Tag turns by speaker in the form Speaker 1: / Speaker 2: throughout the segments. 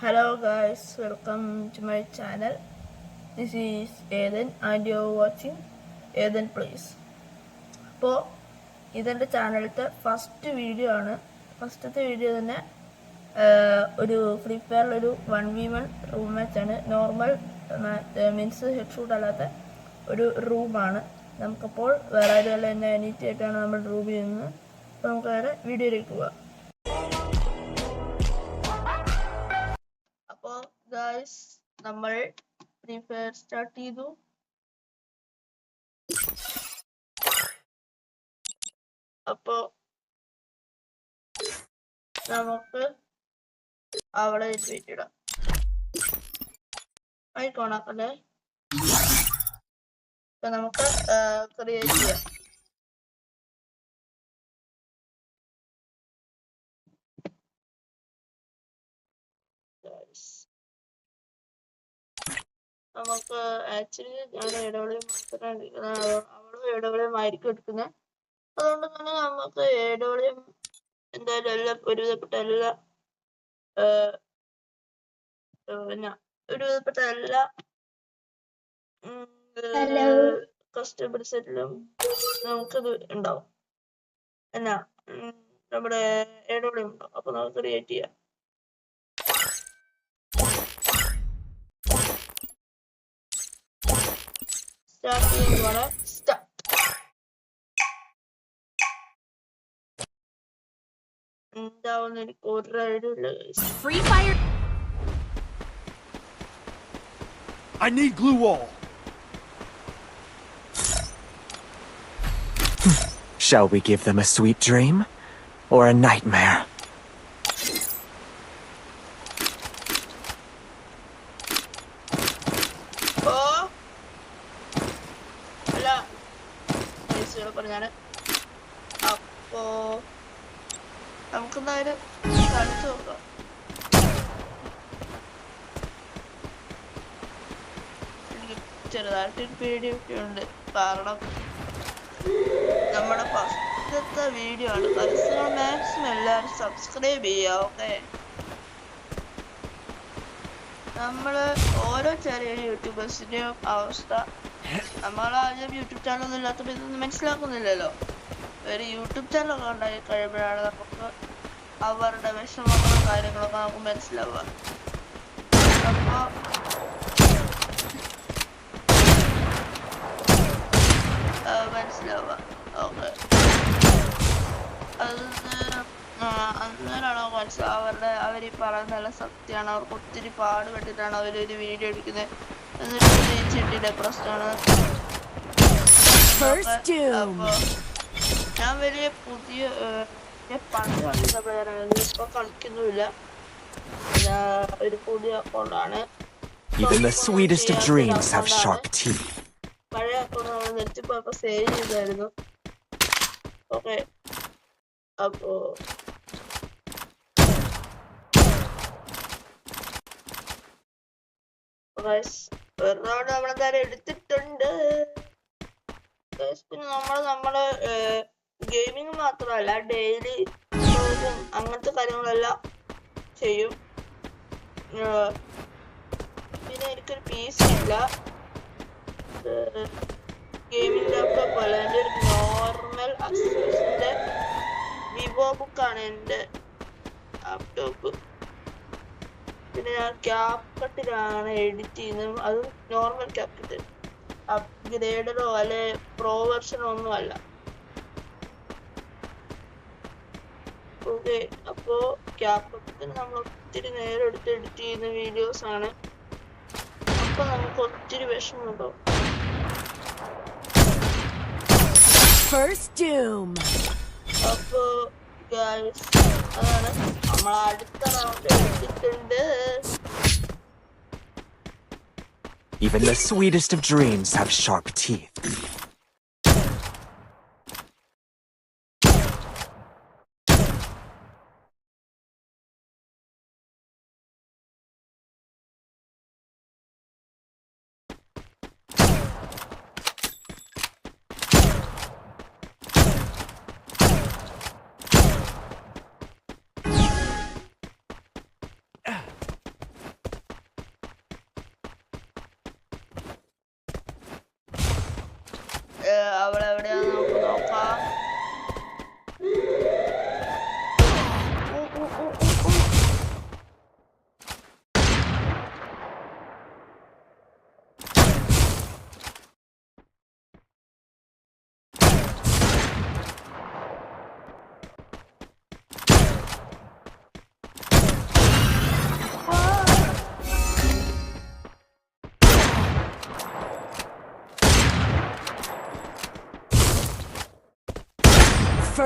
Speaker 1: Hello guys, welcome to my channel. This is Ethan and you're watching Ethan Plays. അപ്പോൾ ഇതെൻ്റെ ചാനലിലത്തെ first video ആണ്. ഫസ്റ്റത്തെ video തന്നെ ഒരു ഫ്രീ ഫയറിലൊരു 1v1 റൂം മാച്ചാണ്. നോർമൽ മീൻസ് ഹെഡ് ഷൂട്ട് അല്ലാത്ത ഒരു റൂമാണ്. നമുക്കപ്പോൾ വേറെ ആരുമല്ല എന്നെ അനീറ്റായിട്ടാണ് നമ്മൾ റൂം ചെയ്യുന്നത്. അപ്പോൾ നമുക്ക് വേറെ വീഡിയോയിലേക്ക് പോവാം. അപ്പോൾ ഗായ്സ് നമ്മൾ ഫ്രീ ഫയർ സ്റ്റാർട്ട് ചെയ്തു. അപ്പോ നമുക്ക് അവിടെ വെച്ചിടാം. ആയിക്കോണാക്കല്ലേ. ഇപ്പൊ നമുക്ക് ക്രിയേറ്റ് ചെയ്യാം. നമുക്ക് ആക്ച്വലി ഞാൻ ഇടവേളയും മാത്രമാണ് അവളും ഇടവേളയും ആയിരിക്കും എടുക്കുന്നത്. അതുകൊണ്ട് തന്നെ നമുക്ക് ഇടവേളയും എന്തായാലും എല്ലാം ഒരുവിധപ്പെട്ട എല്ലാ ഒരുവിധപ്പെട്ട എല്ലാ കസ്റ്റമർ സെറ്റിലും നമുക്കത് ഉണ്ടാവും. എന്നാ നമ്മുടെ ഇടവേളയും ഉണ്ടാവും. അപ്പൊ നമുക്ക് ക്രിയേറ്റ് ചെയ്യാം. എന്താവുന്ന എനിക്ക് ഒരു ഐഡിയ ഇല്ല.
Speaker 2: Free Fire.
Speaker 3: I need glue wall.
Speaker 4: Shall we give them a sweet dream or a nightmare?
Speaker 1: അപ്പോ നമുക്കെന്തായാലും കളിച്ചു നോക്കാം. എനിക്ക് ചെറുതായിട്ടൊരു പേടിയൊക്കെ ഉണ്ട്. കാരണം നമ്മുടെ ഫസ്റ്റത്തെ വീഡിയോ ആണ്. മാക്സിമം എല്ലാവരും സബ്സ്ക്രൈബ് ചെയ്യുക. ഓക്കെ, നമ്മള് ഓരോ ചെറിയ യൂട്യൂബേഴ്സിന്റെയും അവസ്ഥ നമ്മളാദ്യം യൂട്യൂബ് ചാനലൊന്നും ഇല്ലാത്തപ്പോൾ ഇതൊന്നും മനസ്സിലാക്കുന്നില്ലല്ലോ. ഒരു യൂട്യൂബ് ചാനലൊക്കെ ഉണ്ടായി കഴിയുമ്പോഴാണ് നമുക്ക് അവരുടെ വിഷമങ്ങളും കാര്യങ്ങളൊക്കെ നമുക്ക് മനസ്സിലാവുക. അപ്പോൾ മനസ്സിലാവുക. ഓക്കെ, അന്നേരമാണോ മനസ്സിലാവുക അവരീ പറയുന്ന നല്ല സത്യമാണ്. അവർക്ക് ഒത്തിരി പാടുപെട്ടിട്ടാണ് അവരൊരു വീഡിയോ എടുക്കുന്നത്. എന്നിട്ട് ചെട്ടിയുടെ പ്രശ്നമാണ്. അപ്പൊ ഞാൻ വലിയ പുതിയ പണ്ട് കളിക്കുന്ന പ്ലെയറാണ്. ഇപ്പൊ കളിക്കുന്നുമില്ല. ഒരു പുതിയ അക്കൗണ്ടാണ്.
Speaker 4: Even the sweetest of dreams have sharp teeth.
Speaker 1: പഴയ അക്കൗണ്ട് നമ്മൾ നിർത്തിപ്പോ സേവ് ചെയ്തായിരുന്നു. ഓക്കെ, അപ്പോ ഒരെണ്ണം നമ്മളെന്തായാലും എടുത്തിട്ടുണ്ട്. പിന്നെ നമ്മള് ഗെയിമിങ് മാത്രമല്ല ഡെയിലി അങ്ങനത്തെ കാര്യങ്ങളെല്ലാം ചെയ്യും. പിന്നെ എനിക്കൊരു PC ഇല്ല, ഗെയിമിംഗ് ലാപ്ടോപ്പ് അല്ല. എൻ്റെ ഒരു നോർമൽ അസൂസിന്റെ വിവോ ബുക്കാണ് എൻ്റെ ലാപ്ടോപ്പ്. പിന്നെ ഞാൻ ക്യാപ്കട്ടിലാണ് എഡിറ്റ് ചെയ്യുന്നത്. അത് നോർമൽ ക്യാപ്കട്ട്, അപ്ഗ്രേഡറോ അല്ലെ പ്രോ വെർഷനോ ഒന്നും അല്ല. ഓക്കെ, അപ്പോ ക്യാപ്കട്ടിന് നമ്മൾ ഒത്തിരി നേരം എടുത്ത് എഡിറ്റ് ചെയ്യുന്ന വീഡിയോസ് ആണ്. അപ്പൊ നമുക്ക് ഒത്തിരി വിഷമമുണ്ടാവും. അപ്പോ ഗൈസ് അതാണ് നമ്മൾ അടുത്ത റൗണ്ട് എടുത്തിട്ടുണ്ട്.
Speaker 4: Even the sweetest of dreams have sharp teeth.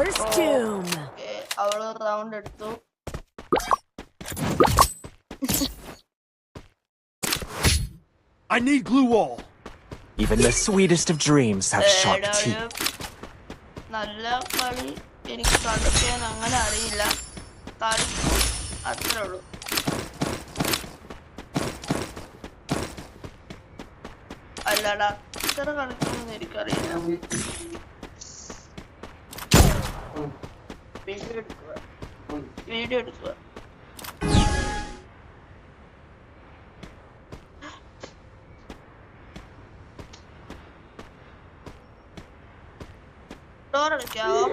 Speaker 2: First doom.
Speaker 1: Okay, അവള് റൗണ്ട് എടുത്തു.
Speaker 3: I need glue wall.
Speaker 4: Even the sweetest of dreams have sharp
Speaker 1: ഏടാ,
Speaker 4: teeth.
Speaker 1: നല്ല കളി എനിക്ക് കളിക്കാൻ അങ്ങനെ അറിയില്ല. കളിക്കും അത്രേ ഉള്ളൂ. അല്ലാടാ അത്ര കളിക്കുമെന്ന് എനിക്കറിയില്ല. വീഡിയോ എടുക്കുക. ഡോർ അടയ്ക്കാവോ?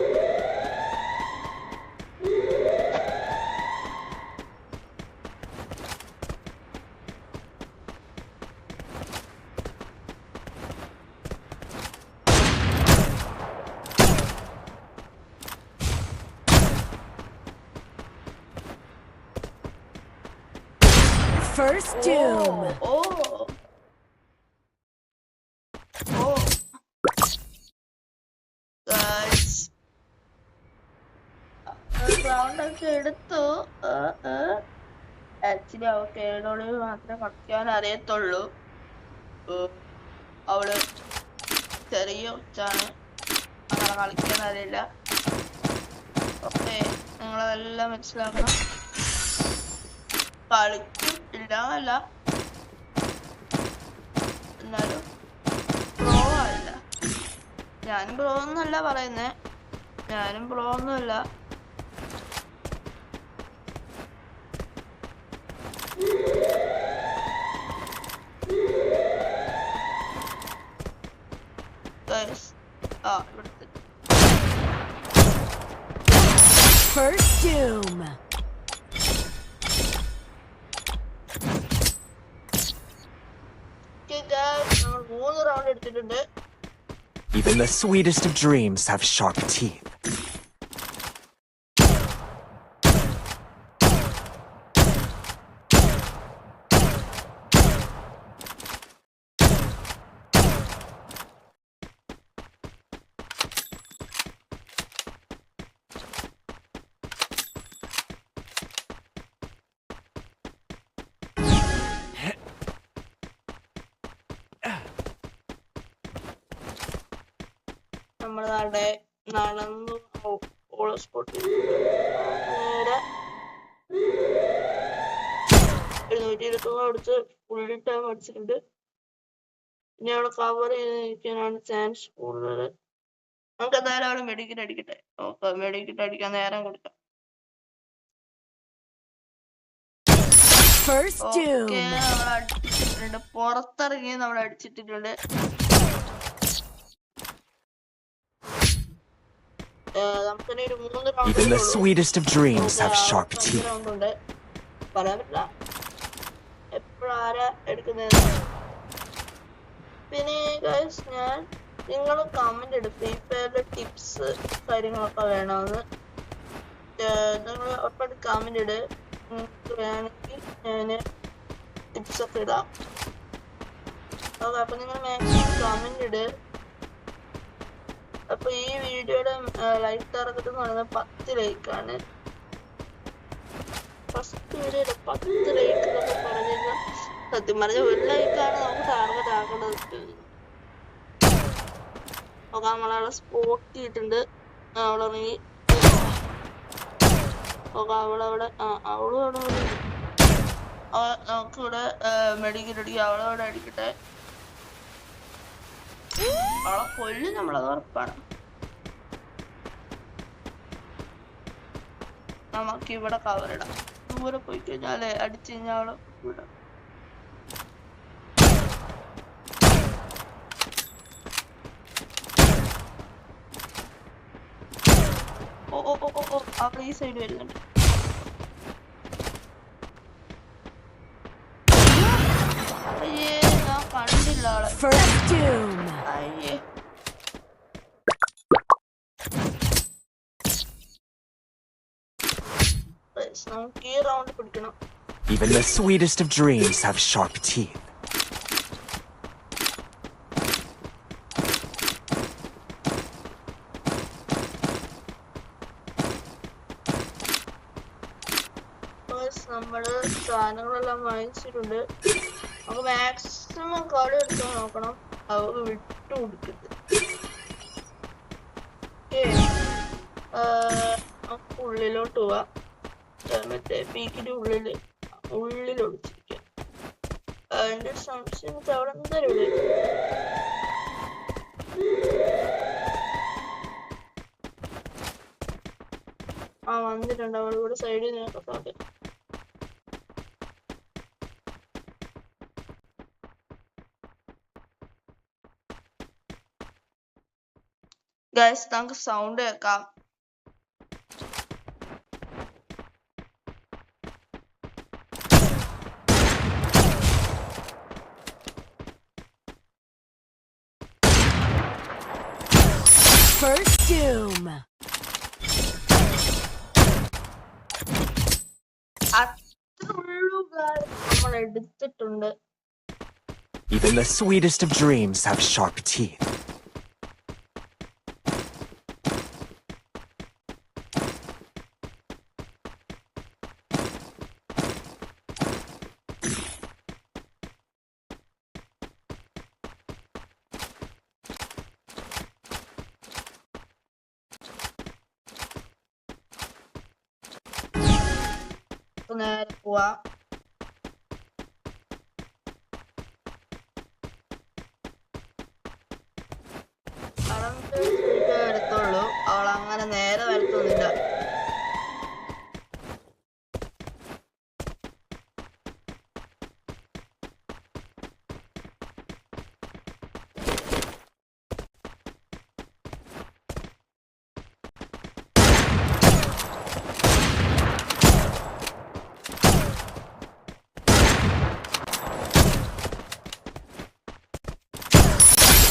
Speaker 2: First doom.
Speaker 1: ഓ ഓ റൗണ്ട് ഒക്കെ എടുത്തു. ആക്ച്വലി അവൾക്ക് ഏഴോളിൽ മാത്രമേ കളിക്കാൻ അറിയത്തുള്ളൂ. അവള് ചെറിയ കൊച്ചാണ്, അങ്ങനെ കളിക്കാൻ അറിയില്ല. ഓക്കെ, നിങ്ങളതെല്ലാം മനസ്സിലാക്കണം. കളിക്കും ഇല്ല അല്ല, എന്നാലും പ്രോ അല്ല. ഞാനും പ്രോ ഒന്നല്ല പറയുന്നേ, ഞാനും പ്രോ ഒന്നുമല്ല. ഇവിടുത്തെ
Speaker 2: First doom.
Speaker 1: നമ്മൾ 3 റൗണ്ട് എടുത്തിട്ടുണ്ട്.
Speaker 4: Even the sweetest of dreams have sharp teeth.
Speaker 1: നമ്മളവിടെ നടന്നു ഓള സ്പോട്ടിൽ നേരെ 720 അടുത്ത് ഫുള്ളി ടൈം അടിച്ചിട്ടുണ്ട്. ഇനി അവിടെ കവർ ചെയ്ത് നിൽക്കാനാണ് ചാൻസ് കൂടുതൽ. നമുക്ക് എന്തായാലും അവിടെ മെഡിക്കറ്റ് അടിക്കട്ടെ. ഓക്കെ, മെഡിക്കറ്റ് അടിക്കാൻ നേരം കൊടുക്കാം.
Speaker 2: First doom.
Speaker 1: ഓക്കെ, നമ്മൾ അടിച്ചിട്ടുണ്ട്. പുറത്തിറങ്ങി നമ്മൾ അടിച്ചിട്ടിട്ടുണ്ട്. നമുക്കിനി ഒരു 3
Speaker 4: Even the
Speaker 1: round
Speaker 4: sweetest of dreams have sharp teeth.
Speaker 1: Round ഉണ്ട്. പറയാൻ പറ്റില്ല എപ്പോഴാരാ എടുക്കുന്നത്. പിന്നെ ഗൈസ്, നിങ്ങൾ കമന്റ് ഇടും ഫ്രീ ഫയറിലെ ടിപ്സ് കാര്യങ്ങളൊക്കെ വേണമെന്ന്. നിങ്ങൾ ഉറപ്പായിട്ട് കമന്റ് ഇട്. നിങ്ങൾക്ക് വേണമെങ്കിൽ ഞാൻ ടിപ്സ് ഒക്കെ ഇടാം. ഓക്കെ, അപ്പൊ നിങ്ങൾ മാക്സിമം കമന്റ് ഇട്. അപ്പൊ ഈ വീഡിയോയുടെ ലൈക്ക് ടാർഗറ്റ് എന്ന് പറയുന്നത് 10 ലൈക്കാണ്. ഫസ്റ്റ് വീഡിയോയില് 10 ലൈക്ക് എന്നൊക്കെ പറഞ്ഞിരുന്ന, സത്യം പറഞ്ഞ 1 ലൈക്കാണ് നമുക്ക് ടാർഗറ്റ് ആക്കേണ്ടത്. ഓക്കെ, നമ്മളവിടെ സ്പോട്ട് ചെയ്തിട്ടുണ്ട്. അവളിറങ്ങി. ഓക്കെ, അവളവിടെ അവളും അവിടെ നമുക്കിവിടെ മെഡിക്കറ്റ് അടിക്കുക. അവളവിടെ അടിക്കട്ടെ. അവളെ കൊല്ലും നമ്മളത് ഉറപ്പാണ്. നമുക്ക് ഇവിടെ കവറിടാം. ദൂരെ പോയി കഴിഞ്ഞാലേ അടിച്ചു കഴിഞ്ഞാൽ അവളെ വിടാം. ഓ ഓ ഓ ഓ അവൾ ഈ സൈഡ് വരുന്നുണ്ട്. അയ്യേ, ഞാൻ കണ്ടില്ല ആളെ.
Speaker 2: First doom.
Speaker 1: അയ്യേ, നമുക്ക് ഈ റൗണ്ട് പിടിക്കണം.
Speaker 4: Even the sweetest of dreams have sharp teeth.
Speaker 1: സാധനങ്ങളെല്ലാം വാങ്ങിച്ചിട്ടുണ്ട്. നമുക്ക് മാക്സിമം കളി എടുക്കാൻ നോക്കണം, അവർക്ക് വിട്ടു കൊടുക്കരുത്. നമുക്ക് ഉള്ളിലോട്ട് പോവാം. മറ്റേ പീക്കിന്റെ ഉള്ളിൽ ഒളിച്ചിരിക്കാം. എന്റെ സംശയം അവിടെ എന്തായാലും ഇവിടെ വന്നിട്ടുണ്ട്. അവളിവിടെ സൈഡിൽ നോക്കത്തോണ്ട് ഗൈസ്, നമുക്ക് സൗണ്ട് കേൾക്കാം.
Speaker 2: First Doom.
Speaker 1: അത്ര ഉള്ളൂ ഗൈസ്, നമ്മൾ എടുത്തിട്ടുണ്ട്.
Speaker 4: Even the sweetest of dreams have sharp teeth.
Speaker 1: നേരെ പോവാ. വരത്തുള്ളൂ, അവൾ അങ്ങനെ നേരെ വരത്തൊന്നുമില്ല.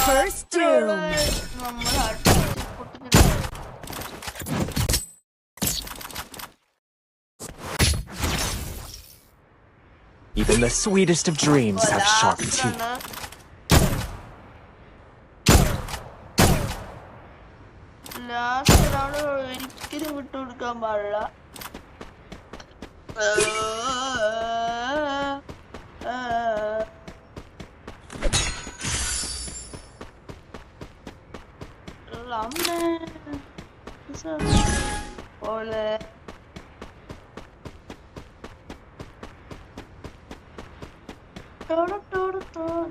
Speaker 2: First Doom.
Speaker 1: നമ്മൾ
Speaker 4: Even the sweetest of dreams have sharp teeth.
Speaker 1: Last ഒരാള് ഒരിക്കലും വിട്ടുകൊടുക്കാൻ പാടില്ല. പോലെ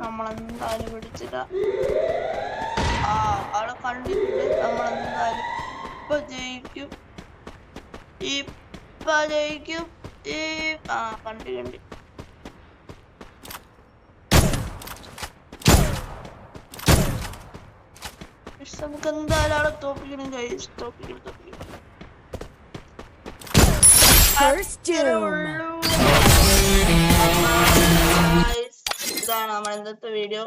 Speaker 1: നമ്മളെന്തായാലും പിടിച്ചില്ല. അവളെ കണ്ടിട്ടുണ്ട്. നമ്മളെന്തായാലും ഇപ്പൊ ജയിക്കും. കണ്ടി നമുക്ക് എന്തായാലും ആളെ തോപ്പിക്കണം. തോപ്പിക്കണം.
Speaker 2: First Doom.
Speaker 1: ഇതാണ് നമ്മുടെ ഇന്നത്തെ വീഡിയോ.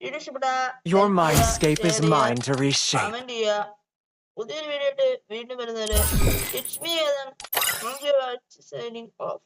Speaker 1: ഇഷ്ടപ്പെട്ട
Speaker 4: Your mindscape is mine to reshape.
Speaker 1: Comment ചെയ്യുക. പുതിയൊരു വീഡിയോ ആയിട്ട് വീണ്ടും വരുന്നവരെ it's me Ethan signing of.